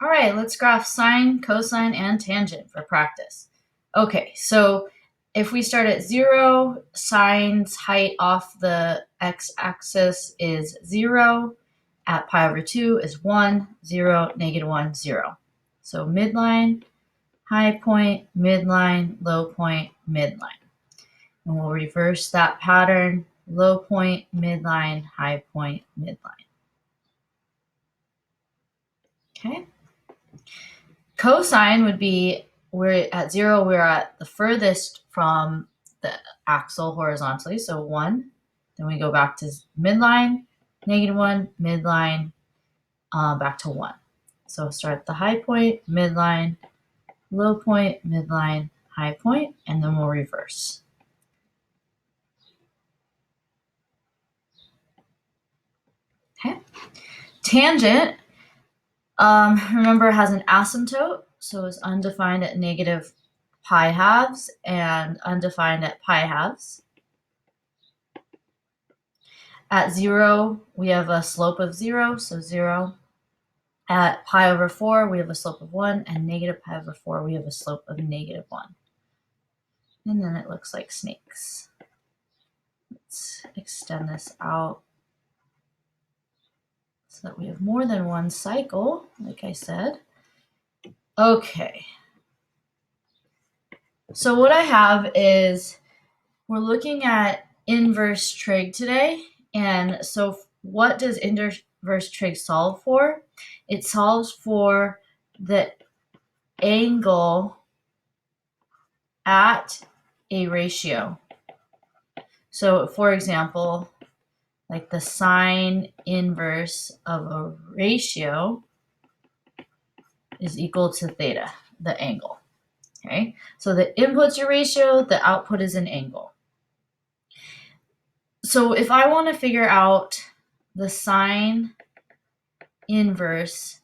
All right, let's graph sine, cosine, and tangent for practice. Okay, so if we start at 0, sine's height off the x-axis is 0. At pi over 2 is 1, 0, -1, 0. So midline, high point, midline, low point, midline. And we'll reverse that pattern, low point, midline, high point, midline. Okay. Cosine would be, we're at 0, we're at the furthest from the axle horizontally, so 1. Then we go back to midline, -1, midline, back to 1. So start at the high point, midline, low point, midline, high point, and then we'll reverse. Okay. Tangent, remember, has an asymptote, so it's undefined at negative pi halves and undefined at pi halves. At 0, we have a slope of 0, so 0. At pi over 4, we have a slope of 1, and negative pi over 4, we have a slope of -1. And then it looks like snakes. Let's extend this out so that we have more than one cycle, like I said. Okay. So what I have is, we're looking at inverse trig today. And so what does inverse trig solve for? It solves for the angle at a ratio. So for example, like the sine inverse of a ratio is equal to theta, the angle. Okay, so the input's your ratio, the output is an angle. So if I want to figure out the sine inverse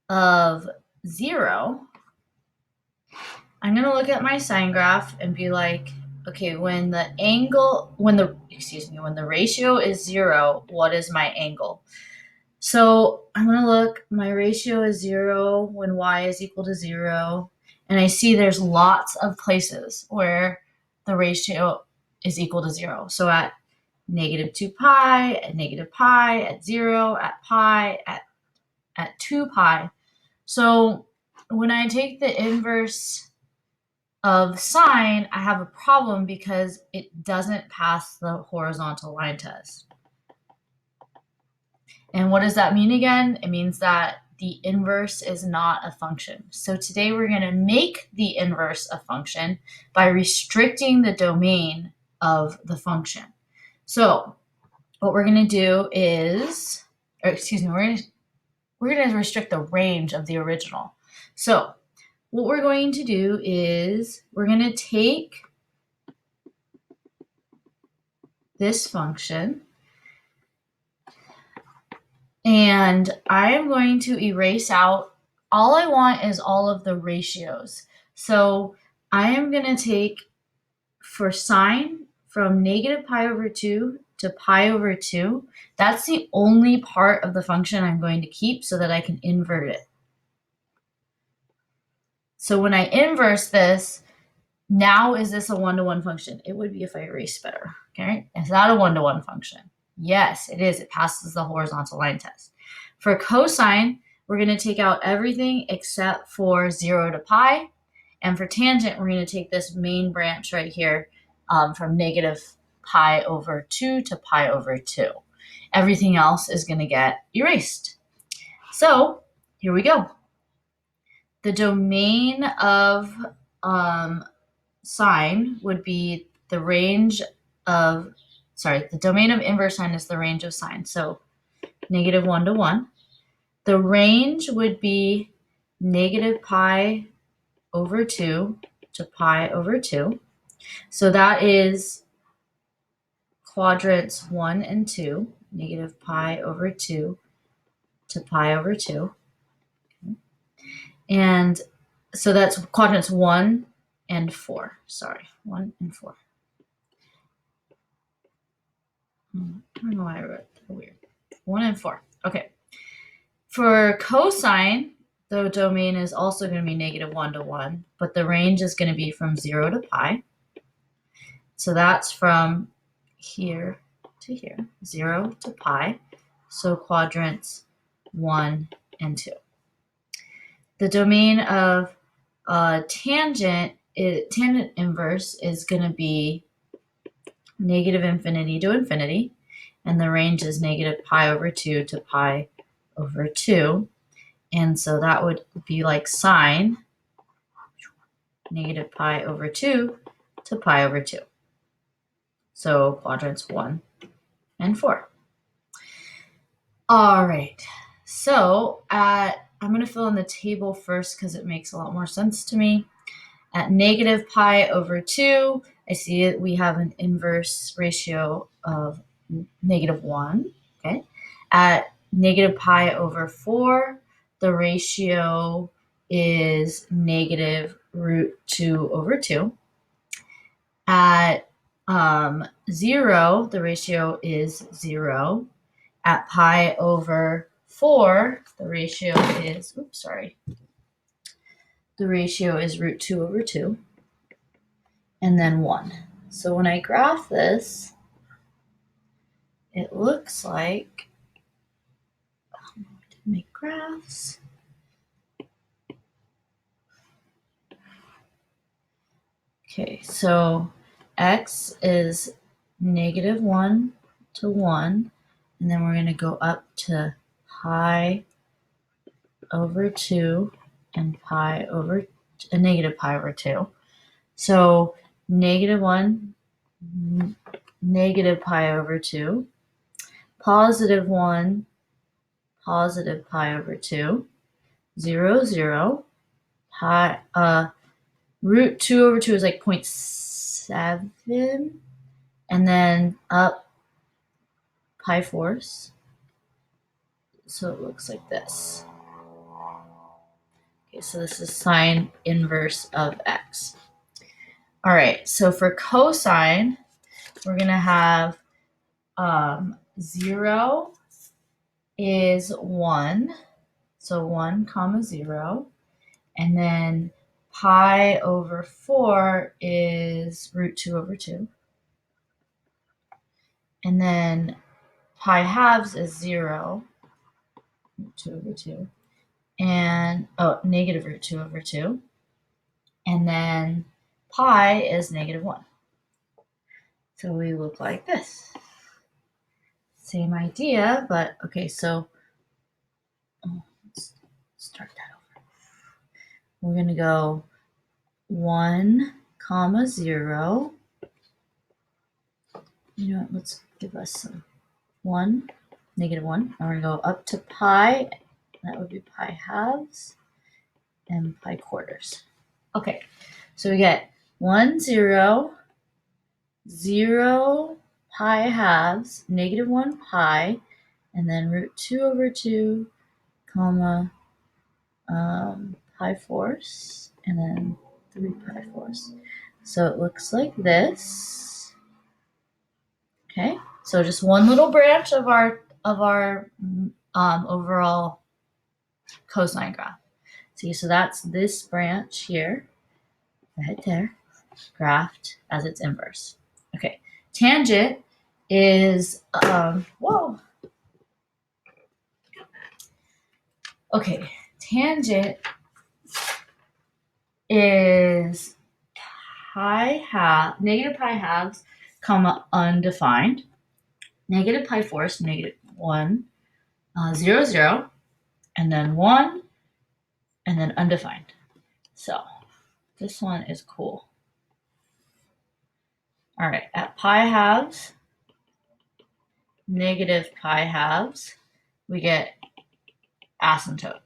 of 0, I'm going to look at my sine graph and be like, okay, when the ratio is 0, what is my angle? So I'm going to look, my ratio is 0 when y is equal to 0, and I see there's lots of places where the ratio is equal to 0. So at -2 pi, at negative pi, at 0, at pi, at 2 pi. So when I take the inverse of sine, I have a problem because it doesn't pass the horizontal line test. And what does that mean again? It means that the inverse is not a function. So today we're going to make the inverse a function by restricting the domain of the function. So what we're going to do is, we're going to restrict the range of the original. So what we're going to do is we're going to take this function and I am going to erase out, all I want is all of the ratios. So I am going to take, for sine, from negative pi over 2 to pi over 2. That's the only part of the function I'm going to keep so that I can invert it. So when I inverse this, now is this a one-to-one function? It would be if I erased better, okay? It's not a one-to-one function. Yes, it is. It passes the horizontal line test. For cosine, we're going to take out everything except for 0 to pi. And for tangent, we're going to take this main branch right here from negative pi over 2 to pi over 2. Everything else is going to get erased. So here we go. The domain of sine would be the range of, the domain of inverse sine is the range of sine. So -1 to 1. The range would be negative pi over 2 to pi over 2. So that is quadrants 1 and 2, negative pi over 2 to pi over 2. And so that's quadrants 1 and 4. Sorry, 1 and 4. I don't know why I wrote that weird. 1 and 4. Okay. For cosine, The domain is also going to be -1 to 1, but the range is going to be from 0 to pi. So that's from here to here, 0 to pi. So quadrants 1 and 2. The domain of tangent inverse is going to be -infinity to infinity, and the range is -pi/2 to pi/2. And so that would be like sine -pi/2 to pi/2. So quadrants 1 and 4. All right, so I'm going to fill in the table first because it makes a lot more sense to me. At -pi/2, I see it, we have an inverse ratio of -1. Okay. At -pi/4, the ratio is -√2/2. At 0, the ratio is 0. At pi/4, the ratio is, the ratio is √2/2, and then 1. So when I graph this, it looks like, make graphs. Okay, so x is -1 to 1, and then we're going to go up to pi/2 and -pi/2. So -1, -pi/2, +1, +pi/2, 0, 0, pi, √2/2 is like 0.7, and then up pi/4. So it looks like this. Okay, so this is sine inverse of x. All right, so for cosine, we're going to have 0 is 1, so 1 comma 0, and then pi/4 is √2/2, and then pi/2 is 0, √2/2, and -√2/2, and then pi is -1. So we look like this. Same idea, but okay, so let's start that over. We're going to go 1 comma 0. You know what, let's give us some 1, -1. And we're going to go up to pi. That would be pi/2 and pi/4. Okay, so we get 1, 0, 0, pi/2, -1 pi, and then √2/2, comma, pi/4, and then 3 pi/4. So it looks like this. Okay, so just one little branch of our overall cosine graph. See, so that's this branch here, right there, graphed as its inverse. Okay, tangent is, whoa. Okay, tangent is -pi/2, comma, undefined, -pi/4, -1, 0, 0, and then 1, and then undefined. So this one is cool. All right, at pi/2, -pi/2, we get asymptotes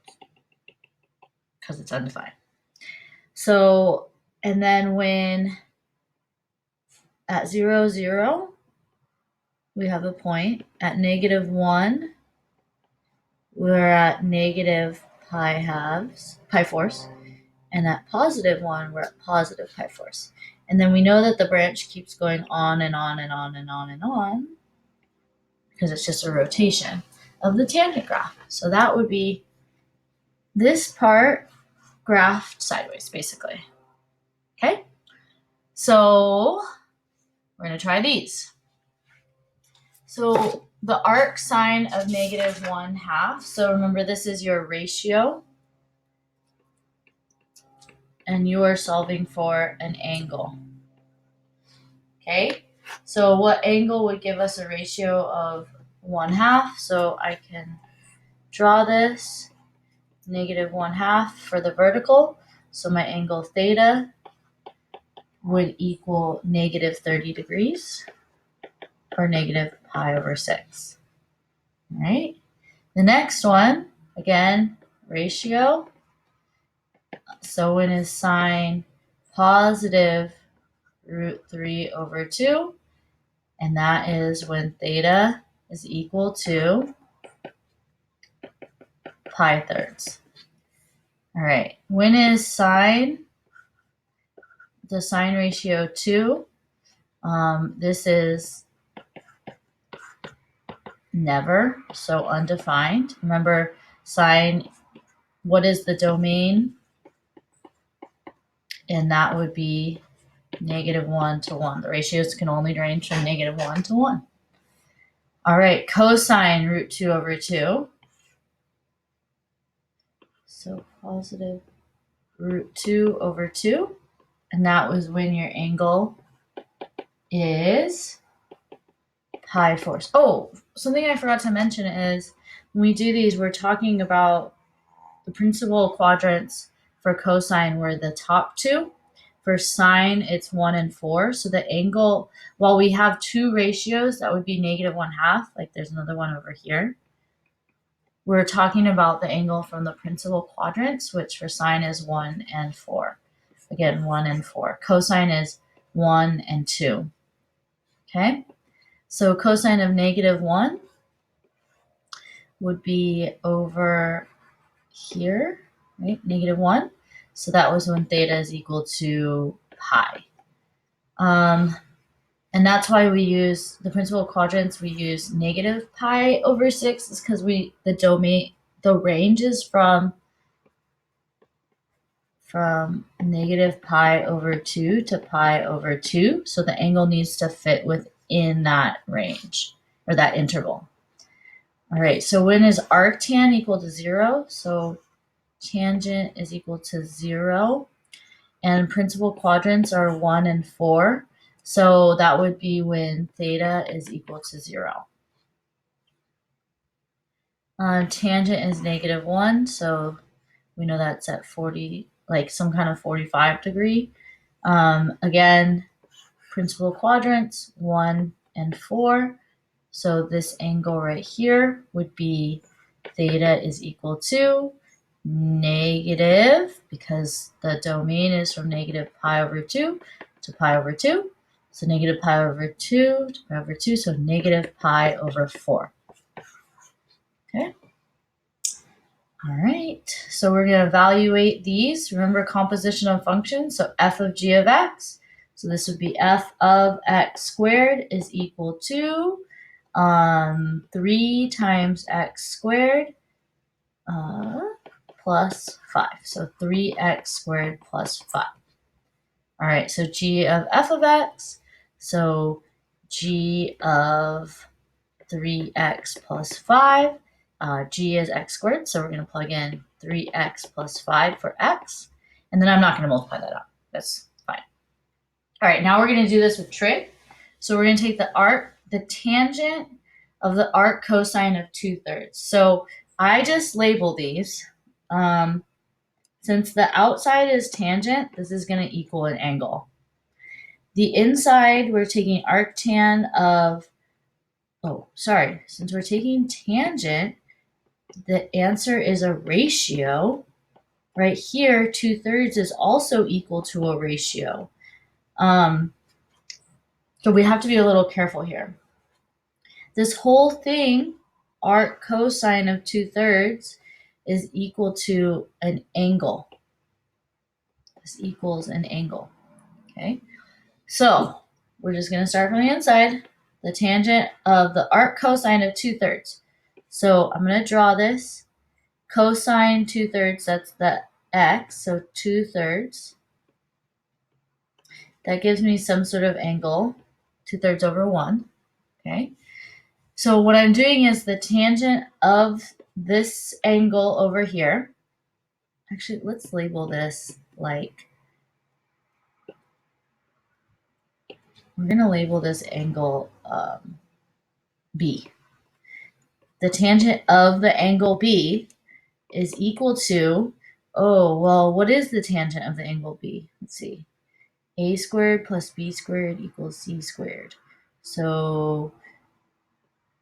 because it's undefined. So, and then when at 0, 0, we have a point. At -1, we're at -pi/4, and at +1, we're at +pi/4. And then we know that the branch keeps going on and on and on and on and on because it's just a rotation of the tangent graph. So that would be this part graphed sideways, basically. Okay, so we're going to try these. So the arc sine of -1/2. So remember, this is your ratio, and you are solving for an angle. Okay, so what angle would give us a ratio of 1/2? So I can draw this -1/2 for the vertical. So my angle theta would equal -30 degrees, or -pi/6. All right. The next one, again, ratio. So when is sine positive √3/2, and that is when theta is equal to pi/3. All right. When is sine, the sine ratio 2? This is never, so undefined. Remember, sine, what is the domain? And that would be -1 to 1. The ratios can only range from -1 to 1. All right, cosine √2/2. So positive √2/2. And that was when your angle is pi/4. Oh, something I forgot to mention is when we do these, we're talking about the principal quadrants for cosine were the top two. For sine, it's 1 and 4. So the angle, while we have two ratios, that would be -1/2, like there's another one over here. We're talking about the angle from the principal quadrants, which for sine is 1 and 4. Again, 1 and 4. Cosine is 1 and 2. Okay? So cosine of -1 would be over here, right? -1. So that was when theta is equal to pi. And that's why we use the principal quadrants. We use -pi/6 is because the range is from -pi/2 to pi/2. So the angle needs to fit within that range or that interval. All right, so when is arctan equal to 0? So tangent is equal to 0. And principal quadrants are 1 and 4. So that would be when theta is equal to 0. Tangent is -1, so we know that's at 40, like some kind of 45 degree. Again, principal quadrants, 1 and 4. So this angle right here would be theta is equal to negative, because the domain is from -pi/2 to pi/2. So -pi/2 to pi/2, so -pi/4. Okay. All right, so we're going to evaluate these. Remember composition of functions, so f of g of x. So this would be f of x squared is equal to 3 times x squared plus 5. So 3x squared plus 5. All right, so g of f of x. So g of 3x plus 5. G is x squared, so we're going to plug in 3x plus 5 for x. And then I'm not going to multiply that out. That's fine. All right, now we're going to do this with trig. So we're going to take the tangent of the arc cosine of 2/3. So I just label these. Since the outside is tangent, this is going to equal an angle. The inside, we're taking arctan of, since we're taking tangent, the answer is a ratio. Right here, 2/3 is also equal to a ratio. So we have to be a little careful here. This whole thing, arc cosine of 2/3, is equal to an angle. This equals an angle. Okay, so we're just going to start from the inside. The tangent of the arc cosine of 2/3. So I'm going to draw this. cosine 2/3, that's the x, so 2/3. That gives me some sort of angle, 2/3 over 1, okay? So what I'm doing is the tangent of this angle over here. Actually, let's label this like, we're going to label this angle B. The tangent of the angle B is equal to, oh, well, what is the tangent of the angle B? Let's see. A squared plus B squared equals C squared. So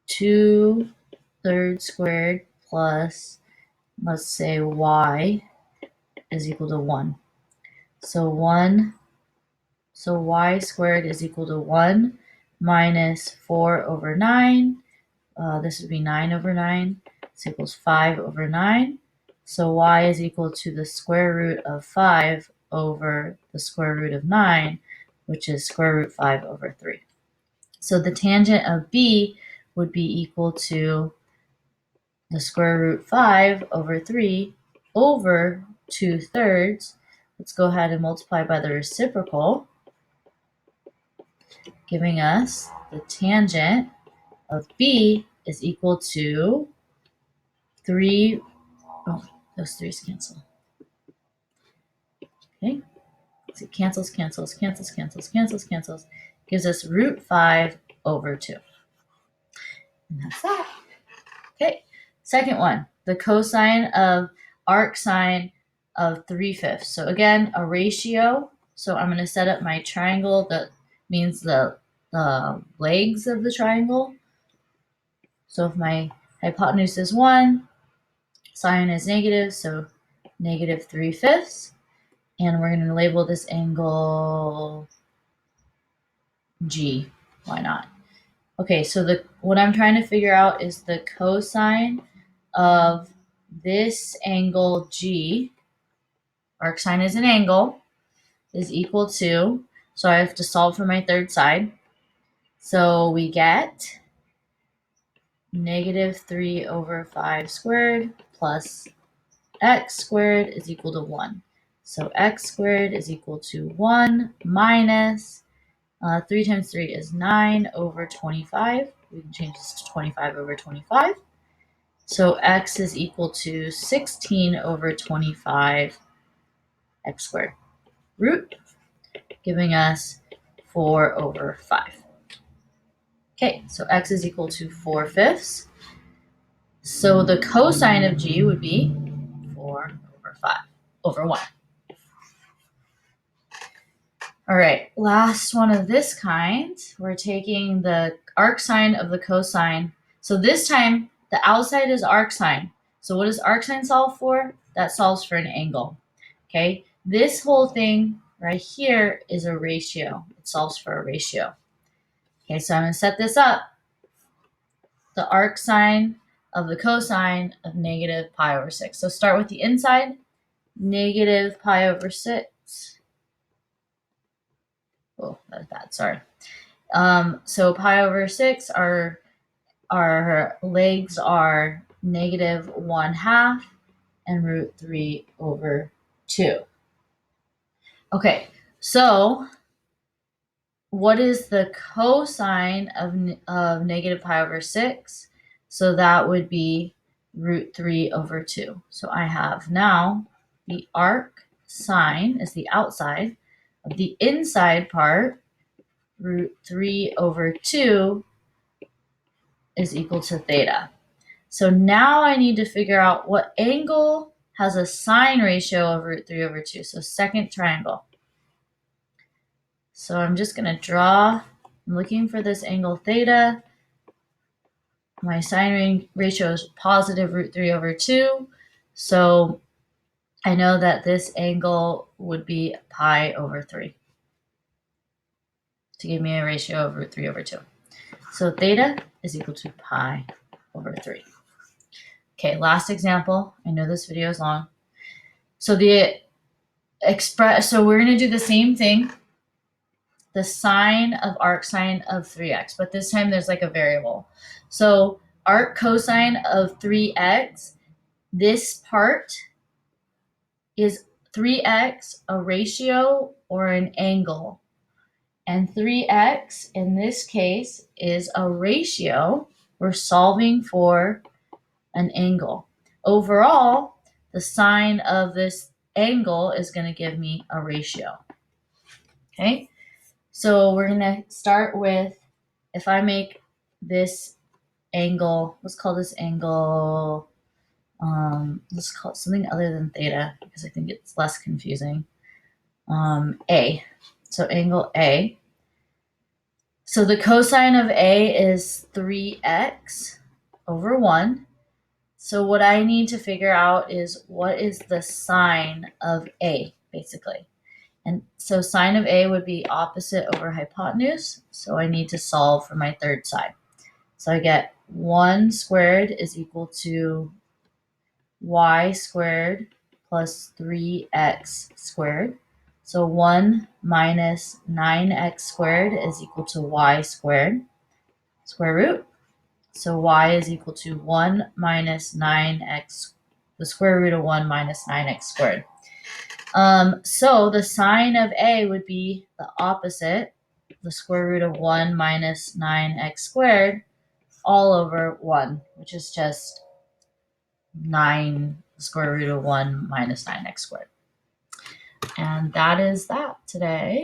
2/3 squared plus, let's say, y is equal to 1. So y squared is equal to 1 minus 4 over 9. This would be 9 over 9. This equals 5 over 9. So y is equal to the square root of 5 over the square root of 9, which is square root 5 over 3. So the tangent of B would be equal to the square root 5 over 3 over 2/3. Let's go ahead and multiply by the reciprocal, giving us the tangent of B is equal to 3. Oh, those 3's cancel. Okay, so it cancels. Gives us root 5 over 2. And that's that. Okay, second one, the cosine of arc sine of 3/5. So again, a ratio. So I'm going to set up my triangle that means the legs of the triangle. So if my hypotenuse is 1, sine is negative, so negative 3/5. And we're going to label this angle G. Why not? Okay, so what I'm trying to figure out is the cosine of this angle G, arc sine is an angle, is equal to, so I have to solve for my third side. So we get negative 3 over 5 squared plus x squared is equal to 1. So x squared is equal to 1 minus 3 times 3 is 9 over 25. We can change this to 25 over 25. So x is equal to 16 over 25 x squared root, giving us 4 over 5. Okay, so x is equal to 4/5. So the cosine of G would be 4 over 5 over 1. All right, last one of this kind. We're taking the arc sine of the cosine. So this time, the outside is arc sine. So what does arc sine solve for? That solves for an angle. Okay, this whole thing right here is a ratio. It solves for a ratio. Okay, so I'm going to set this up. The arc sine of the cosine of negative pi over 6. So start with the inside, negative pi over 6. Oh, that's bad, sorry. So pi over 6, our legs are negative 1/2 and root 3 over 2. Okay, so what is the cosine of negative pi over 6? So that would be root 3 over 2. So I have now the arc sine is the outside of the inside part, root 3 over 2 is equal to theta. So now I need to figure out what angle has a sine ratio of root 3 over 2. So second triangle. So I'm just going to draw, I'm looking for this angle theta. My sine ratio is positive root 3 over 2. So I know that this angle would be pi over 3 to give me a ratio of root 3 over 2. So theta is equal to pi over 3. Okay, last example. I know this video is long. So so we're going to do the same thing. The sine of arc sine of 3x, but this time there's like a variable. So arc cosine of 3x this part is 3x, a ratio or an angle. And 3x in this case is a ratio. We're solving for an angle. Overall, the sine of this angle is going to give me a ratio. Okay, so we're going to start with, if I make this angle, let's call this angle, let's call it something other than theta because I think it's less confusing. A. So angle A. So the cosine of A is 3x over 1. So what I need to figure out is what is the sine of A, basically. And so sine of A would be opposite over hypotenuse. So I need to solve for my third side. So I get 1 squared is equal to y squared plus 3x squared. So 1 minus 9x squared is equal to y squared, square root. So y is equal to 1 minus 9x, the square root of 1 minus 9x squared. So the sine of A would be the opposite, the square root of 1 minus 9x squared, all over 1, which is just 9, the square root of 1 minus 9x squared. And that is that today.